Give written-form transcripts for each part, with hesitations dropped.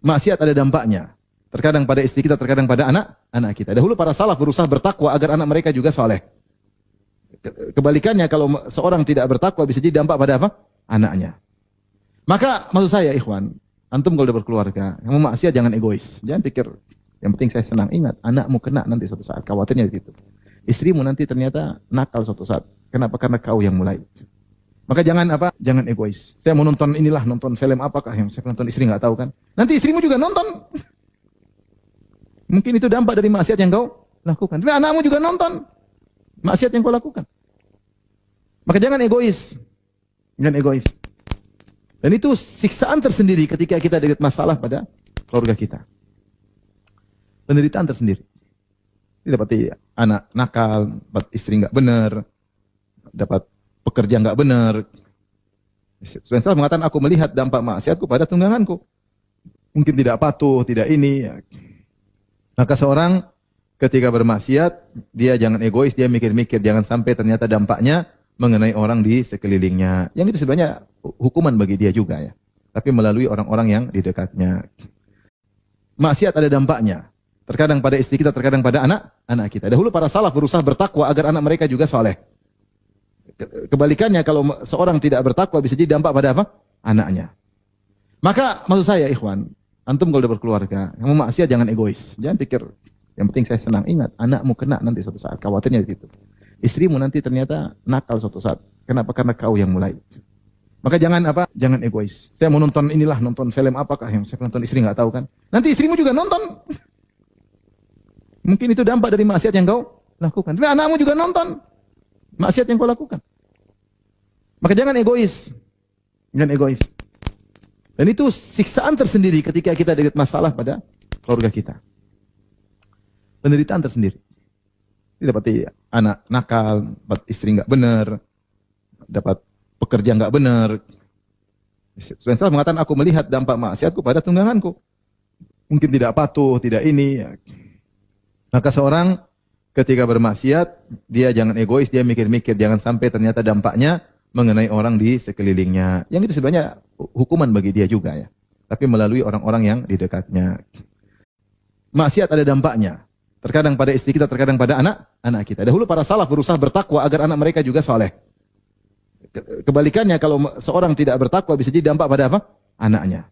Maksiat ada dampaknya. Terkadang pada istri kita, terkadang pada anak kita. Dahulu para salaf berusaha bertakwa agar anak mereka juga soleh. Kebalikannya, kalau seorang tidak bertakwa bisa jadi dampak pada apa? Anaknya. Maka maksud saya, ikhwan, antum kalau udah berkeluarga, yang mau maksiat jangan egois. Jangan pikir yang penting saya senang. Ingat, anakmu kena nanti suatu saat. Khawatirnya di situ. Istrimu nanti ternyata nakal suatu saat. Kenapa? Karena kau yang mulai. Maka jangan Jangan egois. Saya mau nonton inilah, nonton film apakah yang saya nonton, istri nggak tahu kan? Nanti istrimu juga nonton. Mungkin itu dampak dari maksiat yang kau lakukan. Tapi anakmu juga nonton maksiat yang kau lakukan. Maka jangan egois. Jangan egois. Dan itu siksaan tersendiri ketika kita dekat masalah pada keluarga kita. Penderitaan tersendiri. Dapati anak nakal, dapat istri nggak benar, dapat pekerja nggak benar. Sebenarnya mengatakan aku melihat dampak maksiatku pada tungganganku. Mungkin tidak patuh, tidak ini. Maka seorang ketika bermaksiat, dia jangan egois, dia mikir-mikir. Jangan sampai ternyata dampaknya mengenai orang di sekelilingnya. Yang itu sebenarnya hukuman bagi dia juga ya. Tapi melalui orang-orang yang di dekatnya. Maksiat ada dampaknya. Terkadang pada istri kita, terkadang pada anak kita. Dahulu para salaf berusaha bertakwa agar anak mereka juga soleh. Kebalikannya, kalau seorang tidak bertakwa bisa jadi dampak pada apa? Anaknya. Maka maksud saya, ikhwan, antum kalau udah berkeluarga, yang mau maksiat jangan egois. Jangan pikir yang penting saya senang. Ingat, anakmu kena nanti suatu saat. Khawatirnya di situ. Istrimu nanti ternyata nakal suatu saat. Kenapa? Karena kau yang mulai. Maka jangan egois. Saya mau nonton inilah, nonton film apakah yang saya nonton, istri nggak tahu kan? Nanti istrimu juga nonton. Mungkin itu dampak dari maksiat yang kau lakukan. Tapi anakmu juga nonton maksiat yang kau lakukan. Maka jangan egois. Jangan egois. Dan itu siksaan tersendiri ketika kita dekat masalah pada keluarga kita. Penderitaan tersendiri. Dapati anak nakal, dapat istri nggak benar, dapat pekerja nggak benar. Sebenarnya mengatakan aku melihat dampak maksiatku pada tungganganku. Mungkin tidak patuh, tidak ini. Maka seorang ketika bermaksiat, dia jangan egois, dia mikir-mikir. Jangan sampai ternyata dampaknya mengenai orang di sekelilingnya. Yang itu sebenarnya hukuman bagi dia juga ya. Tapi melalui orang-orang yang di dekatnya. Maksiat ada dampaknya. Terkadang pada istri kita, terkadang pada anak kita. Dahulu para salaf berusaha bertakwa agar anak mereka juga soleh. Kebalikannya, kalau seorang tidak bertakwa bisa jadi dampak pada apa? Anaknya.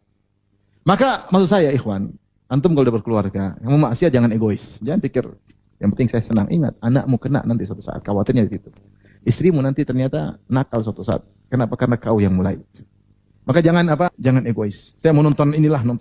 Maka maksud saya, ikhwan, antum kalau udah berkeluarga, yang mau maksiat jangan egois. Jangan pikir yang penting saya senang. Ingat, anakmu kena nanti suatu saat. Khawatirnya di situ. Istrimu nanti ternyata nakal suatu saat. Kenapa? Karena kau yang mulai. Maka jangan Jangan egois. Saya mau nonton inilah, nonton